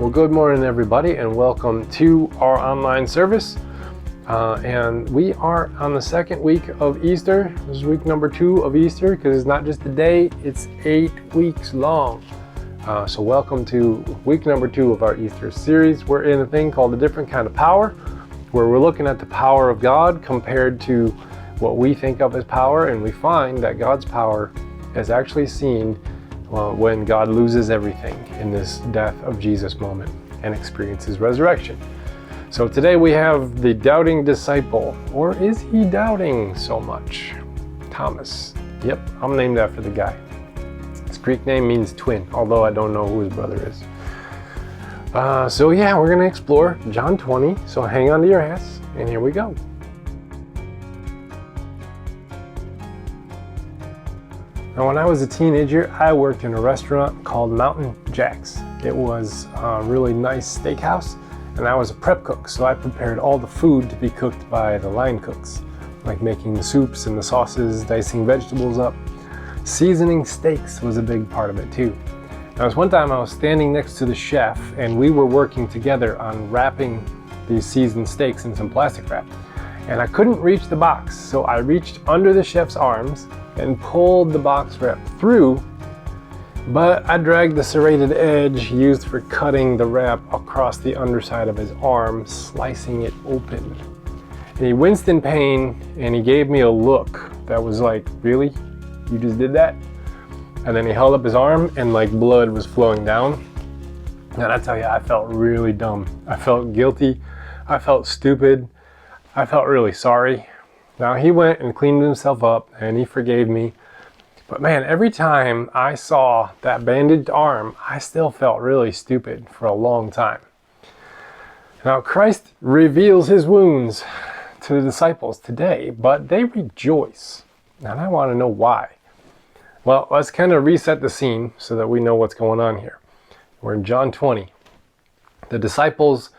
Well, good morning, everybody, and welcome to our online service. And we are on the second week of Easter. This is week number 2 of Easter, because it's not just a day, it's 8 weeks long. So welcome to week number 2 of our Easter series. We're in a thing called A Different Kind of Power, where we're looking at the power of God compared to what we think of as power, and we find that God's power is actually seen when God loses everything in this death of Jesus moment and experiences resurrection. So today we have the doubting disciple, or is he doubting so much? Thomas. Yep, I'm named after the guy. His Greek name means twin, although I don't know who his brother is. So yeah, we're going to explore John 20, so hang on to your hats, and here we go. Now, when I was a teenager, I worked in a restaurant called Mountain Jack's. It was a really nice steakhouse, and I was a prep cook, so I prepared all the food to be cooked by the line cooks, like making the soups and the sauces, dicing vegetables up. Seasoning steaks was a big part of it too. Now, one time I was standing next to the chef, and we were working together on wrapping these seasoned steaks in some plastic wrap. And I couldn't reach the box, so I reached under the chef's arms and pulled the box wrap through, but I dragged the serrated edge used for cutting the wrap across the underside of his arm, slicing it open. And he winced in pain, and he gave me a look that was like, really? You just did that? And then he held up his arm, and like blood was flowing down. And I tell you, I felt really dumb. I felt guilty. I felt stupid. I felt really sorry. Now, he went and cleaned himself up, and he forgave me. But man, every time I saw that bandaged arm, I still felt really stupid for a long time. Now, Christ reveals his wounds to the disciples today, but they rejoice. And I want to know why. Well, let's kind of reset the scene so that we know what's going on here. We're in John 20. The disciples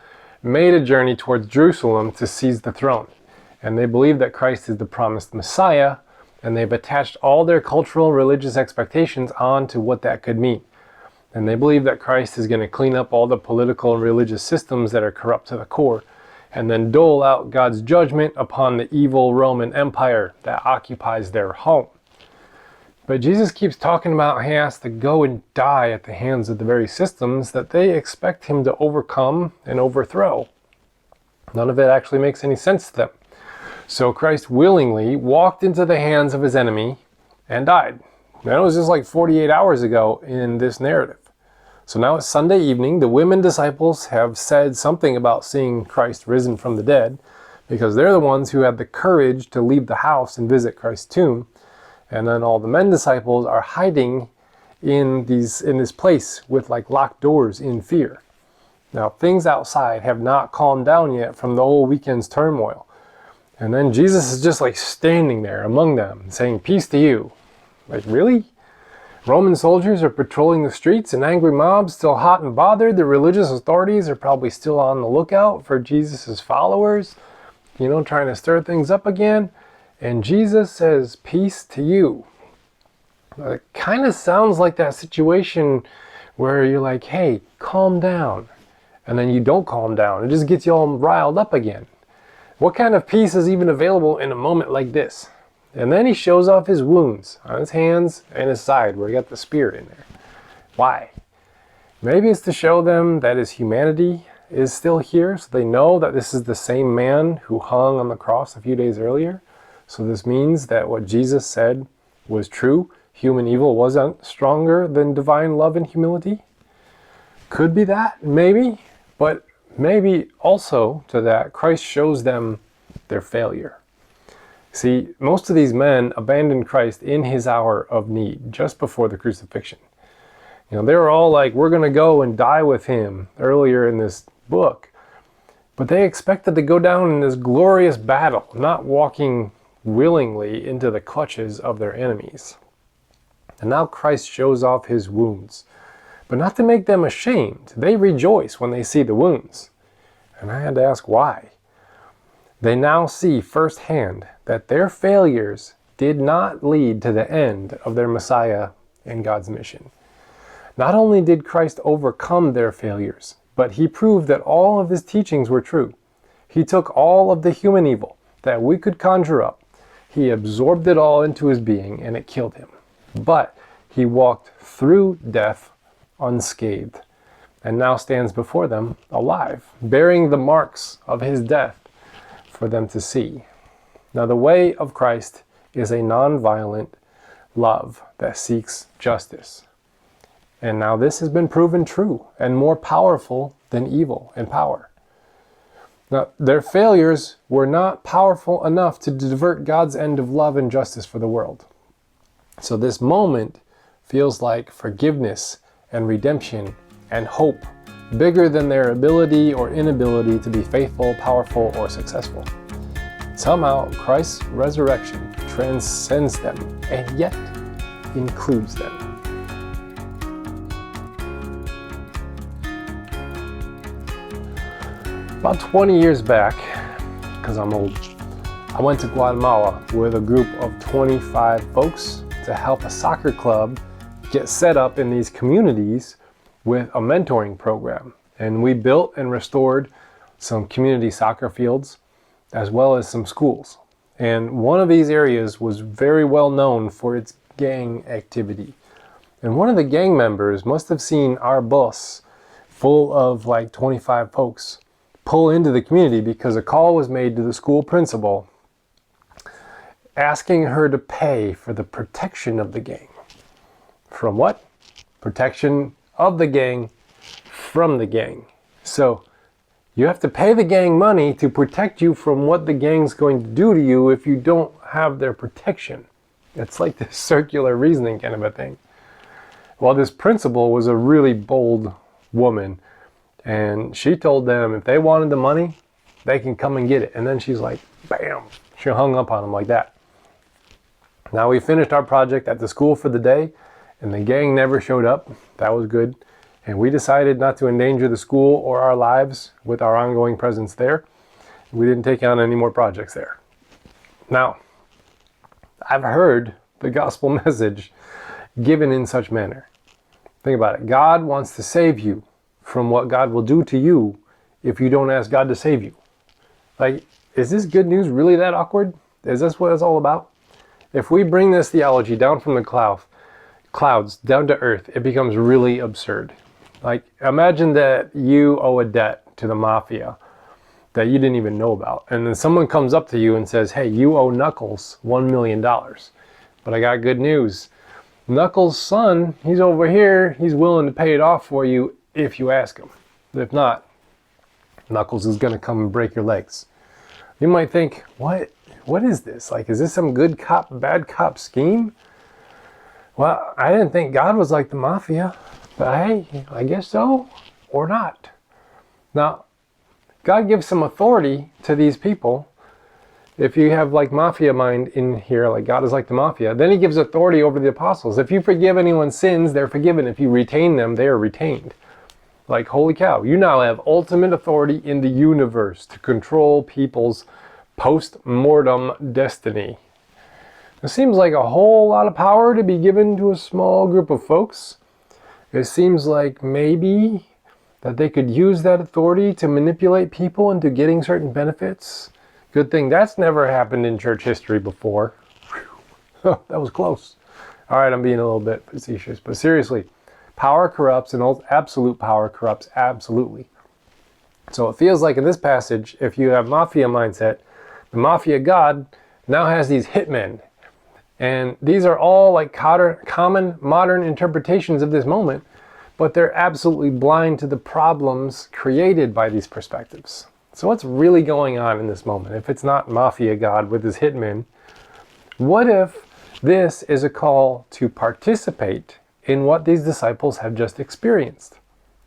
made a journey towards Jerusalem to seize the throne. And they believe that Christ is the promised Messiah, and they've attached all their cultural religious expectations onto what that could mean. And they believe that Christ is going to clean up all the political and religious systems that are corrupt to the core, and then dole out God's judgment upon the evil Roman Empire that occupies their home. But Jesus keeps talking about he has to go and die at the hands of the very systems that they expect him to overcome and overthrow. None of it actually makes any sense to them. So Christ willingly walked into the hands of his enemy and died. That was just like 48 hours ago in this narrative. So now it's Sunday evening. The women disciples have said something about seeing Christ risen from the dead, because they're the ones who had the courage to leave the house and visit Christ's tomb. And then all the men disciples are hiding in this place with like locked doors in fear. Now, things outside have not calmed down yet from the whole weekend's turmoil. And then Jesus is just like standing there among them saying, "Peace to you." Like, really? Roman soldiers are patrolling the streets, an angry mob still hot and bothered. The religious authorities are probably still on the lookout for Jesus' followers, trying to stir things up again. And Jesus says, "Peace to you." It kind of sounds like that situation where you're like, hey, calm down. And then you don't calm down. It just gets you all riled up again. What kind of peace is even available in a moment like this? And then he shows off his wounds on his hands and his side where he got the spear in there. Why? Maybe it's to show them that his humanity is still here, so they know that this is the same man who hung on the cross a few days earlier. So this means that what Jesus said was true. Human evil wasn't stronger than divine love and humility. Could be that, maybe. But maybe also to that, Christ shows them their failure. See, most of these men abandoned Christ in his hour of need, just before the crucifixion. They were all like, we're going to go and die with him earlier in this book. But they expected to go down in this glorious battle, not walking willingly into the clutches of their enemies. And now Christ shows off his wounds. But not to make them ashamed. They rejoice when they see the wounds. And I had to ask why. They now see firsthand that their failures did not lead to the end of their Messiah and God's mission. Not only did Christ overcome their failures, But he proved that all of his teachings were true. He took all of the human evil that we could conjure up. He absorbed it all into his being, and it killed him. But he walked through death unscathed, and now stands before them alive, bearing the marks of his death for them to see. Now, the way of Christ is a non-violent love that seeks justice. And now this has been proven true and more powerful than evil and power. Now, their failures were not powerful enough to divert God's end of love and justice for the world. So this moment feels like forgiveness and redemption and hope, bigger than their ability or inability to be faithful, powerful, or successful. Somehow, Christ's resurrection transcends them and yet includes them. About 20 years back, because I'm old, I went to Guatemala with a group of 25 folks to help a soccer club get set up in these communities with a mentoring program. And we built and restored some community soccer fields as well as some schools. And one of these areas was very well known for its gang activity. And one of the gang members must have seen our bus full of like 25 folks pull into the community because a call was made to the school principal asking her to pay for the protection of the gang. From what? Protection of the gang from the gang. So you have to pay the gang money to protect you from what the gang's going to do to you if you don't have their protection. It's like this circular reasoning kind of a thing. Well, this principal was a really bold woman, and she told them if they wanted the money, they can come and get it. And then she's like, bam, she hung up on them like that. Now we finished our project at the school for the day, and the gang never showed up. That was good. And we decided not to endanger the school or our lives with our ongoing presence there. We didn't take on any more projects there. Now, I've heard the gospel message given in such manner. Think about it. God wants to save you from what God will do to you if you don't ask God to save you. Like, is this good news really that awkward? Is this what it's all about? If we bring this theology down from the clouds down to earth, it becomes really absurd. Like, imagine that you owe a debt to the mafia that you didn't even know about. And then someone comes up to you and says, hey, you owe Knuckles $1 million. But I got good news. Knuckles' son, he's over here. He's willing to pay it off for you if you ask him. If not, Knuckles is going to come and break your legs. You might think, what is this? Like, is this some good cop, bad cop scheme? Well, I didn't think God was like the mafia. But hey, I guess so, or not. Now, God gives some authority to these people. If you have like mafia mind in here, like God is like the mafia, then he gives authority over the apostles. If you forgive anyone's sins, they're forgiven. If you retain them, they are retained. Like, holy cow, you now have ultimate authority in the universe to control people's post-mortem destiny. It seems like a whole lot of power to be given to a small group of folks. It seems like maybe that they could use that authority to manipulate people into getting certain benefits. Good thing that's never happened in church history before. Whew. That was close. All right, I'm being a little bit facetious, but seriously, power corrupts and absolute power corrupts absolutely. So it feels like in this passage, if you have mafia mindset, the mafia god now has these hitmen. And these are all like common modern interpretations of this moment, but they're absolutely blind to the problems created by these perspectives. So what's really going on in this moment? If it's not mafia god with his hitmen, what if this is a call to participate in what these disciples have just experienced?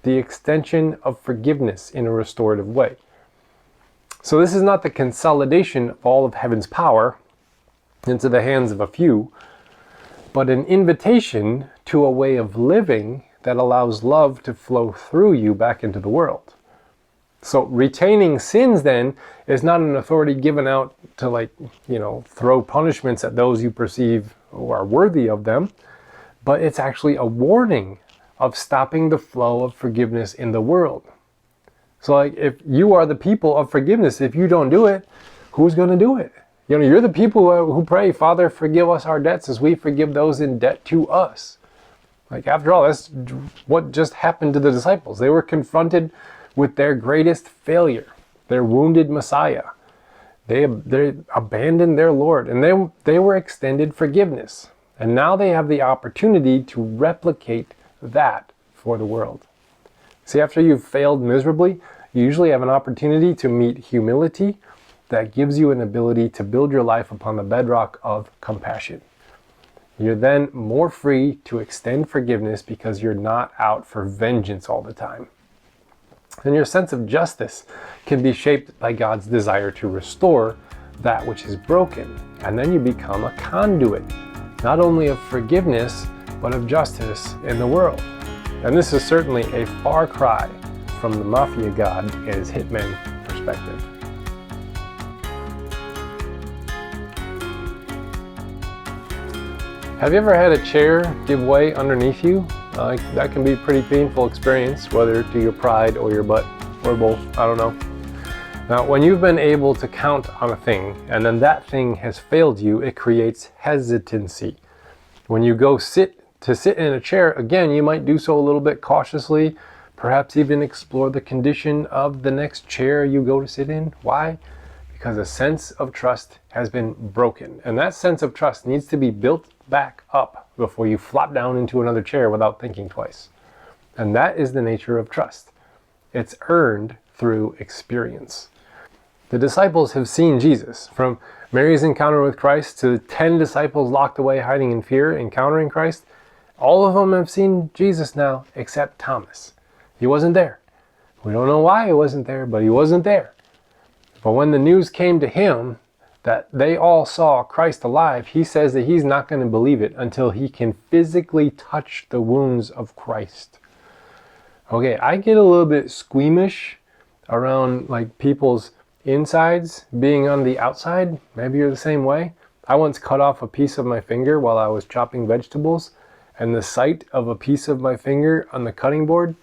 The extension of forgiveness in a restorative way. So this is not the consolidation of all of heaven's power into the hands of a few, but an invitation to a way of living that allows love to flow through you back into the world. So retaining sins then is not an authority given out to throw punishments at those you perceive who are worthy of them, but it's actually a warning of stopping the flow of forgiveness in the world. So like, if you are the people of forgiveness, if you don't do it, who's going to do it? You know, you're the people who pray, Father, forgive us our debts as we forgive those in debt to us. Like, after all, that's what just happened to the disciples. They were confronted with their greatest failure, their wounded Messiah. They abandoned their Lord, and they were extended forgiveness. And now they have the opportunity to replicate that for the world. See, after you've failed miserably, you usually have an opportunity to meet humility that gives you an ability to build your life upon the bedrock of compassion. You're then more free to extend forgiveness because you're not out for vengeance all the time. And your sense of justice can be shaped by God's desire to restore that which is broken. And then you become a conduit, not only of forgiveness, but of justice in the world. And this is certainly a far cry from the mafia god and his hitman perspective. Have you ever had a chair give way underneath you? That can be a pretty painful experience, whether to your pride or your butt, or both, I don't know. Now, when you've been able to count on a thing, and then that thing has failed you, it creates hesitancy. When you go sit in a chair, again, you might do so a little bit cautiously, perhaps even explore the condition of the next chair you go to sit in. Why? Because a sense of trust has been broken. And that sense of trust needs to be built back up before you flop down into another chair without thinking twice. And that is the nature of trust. It's earned through experience. The disciples have seen Jesus. From Mary's encounter with Christ to the 10 disciples locked away hiding in fear, encountering Christ, all of them have seen Jesus now except Thomas. He wasn't there. We don't know why he wasn't there, but he wasn't there. But when the news came to him that they all saw Christ alive, he says that he's not going to believe it until he can physically touch the wounds of Christ. Okay, I get a little bit squeamish around like people's insides being on the outside. Maybe you're the same way. I once cut off a piece of my finger while I was chopping vegetables, and the sight of a piece of my finger on the cutting board,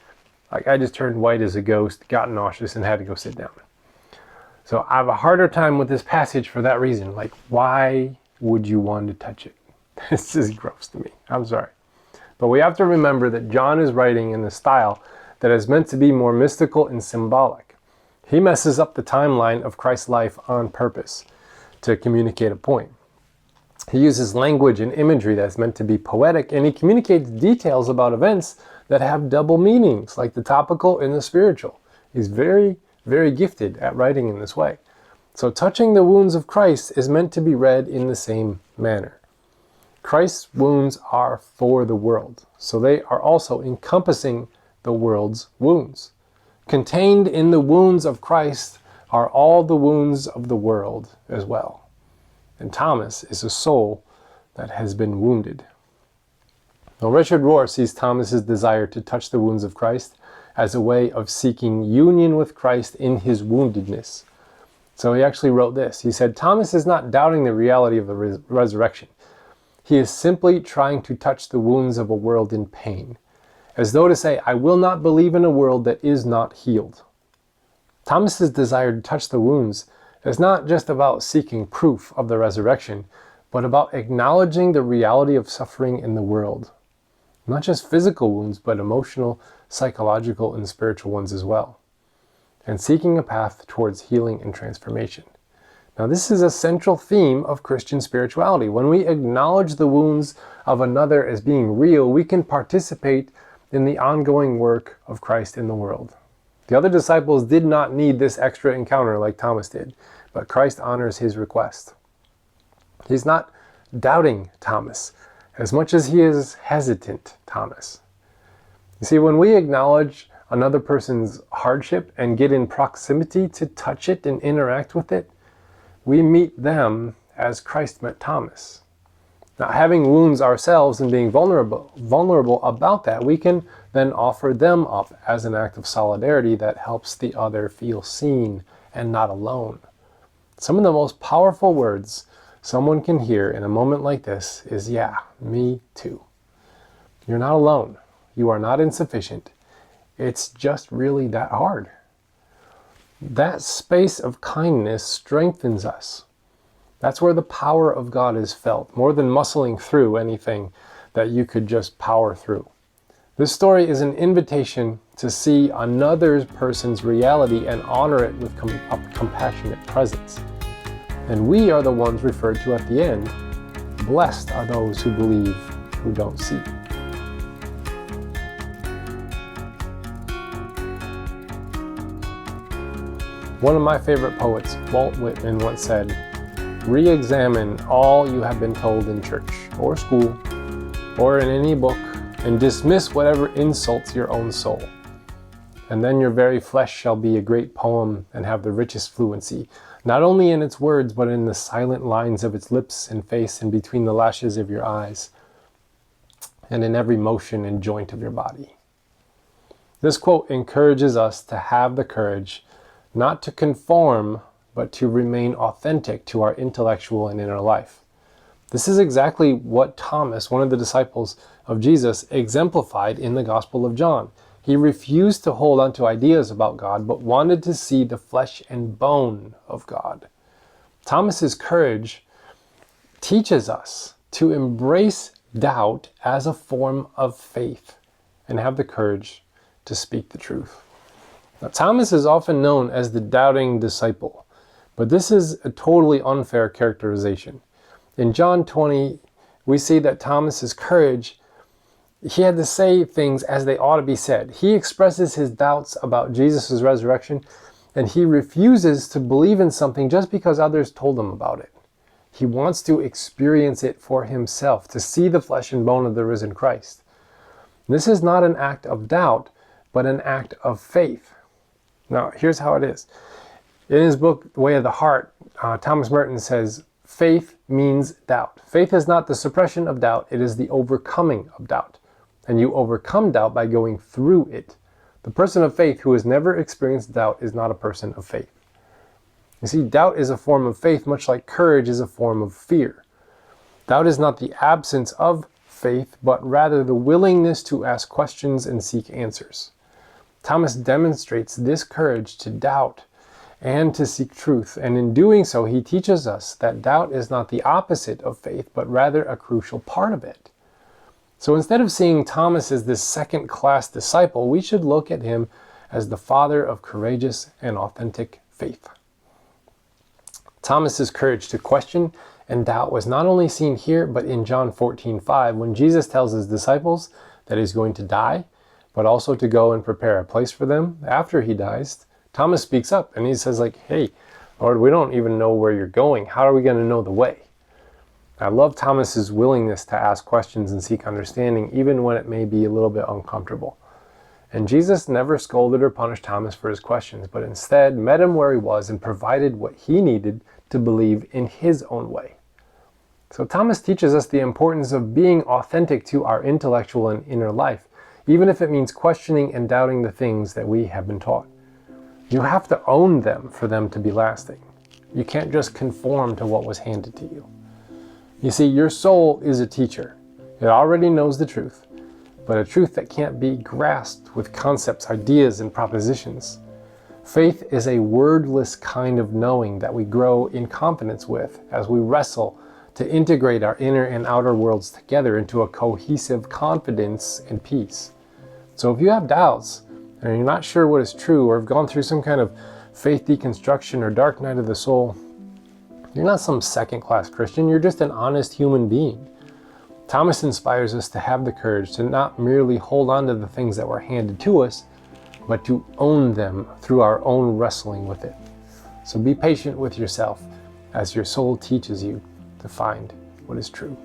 like I just turned white as a ghost, got nauseous, and had to go sit down. So I have a harder time with this passage for that reason. Like, why would you want to touch it? This is gross to me. I'm sorry. But we have to remember that John is writing in a style that is meant to be more mystical and symbolic. He messes up the timeline of Christ's life on purpose to communicate a point. He uses language and imagery that's meant to be poetic, and he communicates details about events that have double meanings, like the topical and the spiritual. He's very gifted at writing in this way. So touching the wounds of Christ is meant to be read in the same manner. Christ's wounds are for the world, so they are also encompassing the world's wounds. Contained in the wounds of Christ are all the wounds of the world as well. And Thomas is a soul that has been wounded. Now, Richard Rohr sees Thomas's desire to touch the wounds of Christ as a way of seeking union with Christ in his woundedness. So he actually wrote this. He said, Thomas is not doubting the reality of the resurrection. He is simply trying to touch the wounds of a world in pain, as though to say, I will not believe in a world that is not healed. Thomas's desire to touch the wounds is not just about seeking proof of the resurrection, but about acknowledging the reality of suffering in the world. Not just physical wounds, but emotional, psychological, and spiritual ones as well. And seeking a path towards healing and transformation. Now, this is a central theme of Christian spirituality. When we acknowledge the wounds of another as being real, we can participate in the ongoing work of Christ in the world. The other disciples did not need this extra encounter like Thomas did, but Christ honors his request. He's not doubting Thomas as much as he is hesitant Thomas. You see, when we acknowledge another person's hardship and get in proximity to touch it and interact with it, we meet them as Christ met Thomas. Now, having wounds ourselves and being vulnerable about that, we can then offer them up as an act of solidarity that helps the other feel seen and not alone. Some of the most powerful words someone can hear in a moment like this is, yeah, me too. You're not alone. You are not insufficient. It's just really that hard. That space of kindness strengthens us. That's where the power of God is felt, more than muscling through anything that you could just power through. This story is an invitation to see another person's reality and honor it with a compassionate presence. And we are the ones referred to at the end. Blessed are those who believe, who don't see. One of my favorite poets, Walt Whitman, once said, "Re-examine all you have been told in church or school or in any book, and dismiss whatever insults your own soul. And then your very flesh shall be a great poem and have the richest fluency, not only in its words, but in the silent lines of its lips and face and between the lashes of your eyes, and in every motion and joint of your body." This quote encourages us to have the courage not to conform, but to remain authentic to our intellectual and inner life. This is exactly what Thomas, one of the disciples of Jesus, exemplified in the Gospel of John. He refused to hold on to ideas about God, but wanted to see the flesh and bone of God. Thomas's courage teaches us to embrace doubt as a form of faith and have the courage to speak the truth. Now, Thomas is often known as the doubting disciple, but this is a totally unfair characterization. In John 20, we see that Thomas's courage, he had to say things as they ought to be said. He expresses his doubts about Jesus' resurrection, and he refuses to believe in something just because others told him about it. He wants to experience it for himself, to see the flesh and bone of the risen Christ. This is not an act of doubt, but an act of faith. Now, here's how it is. In his book, The Way of the Heart, Thomas Merton says, faith means doubt. Faith is not the suppression of doubt, it is the overcoming of doubt. And you overcome doubt by going through it. The person of faith who has never experienced doubt is not a person of faith. You see, doubt is a form of faith, much like courage is a form of fear. Doubt is not the absence of faith, but rather the willingness to ask questions and seek answers. Thomas demonstrates this courage to doubt and to seek truth, and in doing so, he teaches us that doubt is not the opposite of faith, but rather a crucial part of it. So instead of seeing Thomas as this second-class disciple, we should look at him as the father of courageous and authentic faith. Thomas's courage to question and doubt was not only seen here, but in John 14:5, when Jesus tells his disciples that he's going to die, but also to go and prepare a place for them after he dies. Thomas speaks up and he says, hey, Lord, we don't even know where you're going. How are we going to know the way? I love Thomas's willingness to ask questions and seek understanding, even when it may be a little bit uncomfortable. And Jesus never scolded or punished Thomas for his questions, but instead met him where he was and provided what he needed to believe in his own way. So Thomas teaches us the importance of being authentic to our intellectual and inner life, even if it means questioning and doubting the things that we have been taught. You have to own them for them to be lasting. You can't just conform to what was handed to you. You see, your soul is a teacher. It already knows the truth, but a truth that can't be grasped with concepts, ideas, and propositions. Faith is a wordless kind of knowing that we grow in confidence with as we wrestle to integrate our inner and outer worlds together into a cohesive confidence and peace. So if you have doubts, and you're not sure what is true, or have gone through some kind of faith deconstruction or dark night of the soul, you're not some second-class Christian, you're just an honest human being. Thomas inspires us to have the courage to not merely hold on to the things that were handed to us, but to own them through our own wrestling with it. So be patient with yourself as your soul teaches you to find what is true.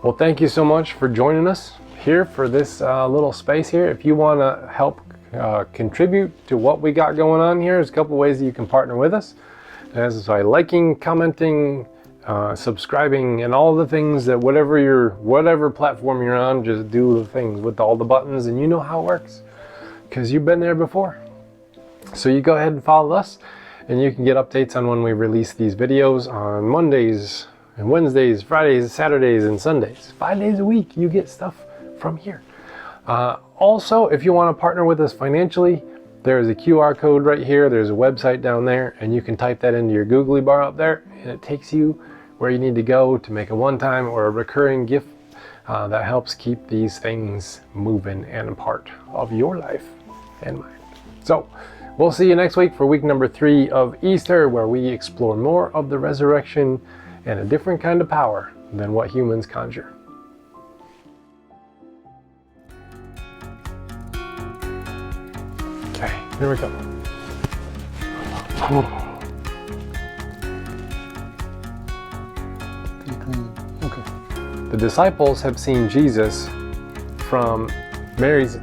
Well, thank you so much for joining us here for this little space here. If you want to help contribute to what we got going on here, there's a couple ways that you can partner with us. As by liking, commenting, subscribing, and all the things that whatever platform you're on, just do the things with all the buttons, and you know how it works because you've been there before. So you go ahead and follow us, and you can get updates on when we release these videos on Mondays, and Wednesdays, Fridays, Saturdays, and Sundays. 5 days a week, you get stuff from here. Also, if you want to partner with us financially, there's a QR code right here. There's a website down there, and you can type that into your googly bar up there, and it takes you where you need to go to make a one-time or a recurring gift that helps keep these things moving and a part of your life and mine. So we'll see you next week for week number 3 of Easter, where we explore more of the resurrection and a different kind of power than what humans conjure. Okay, here we go. Okay. The disciples have seen Jesus from Mary's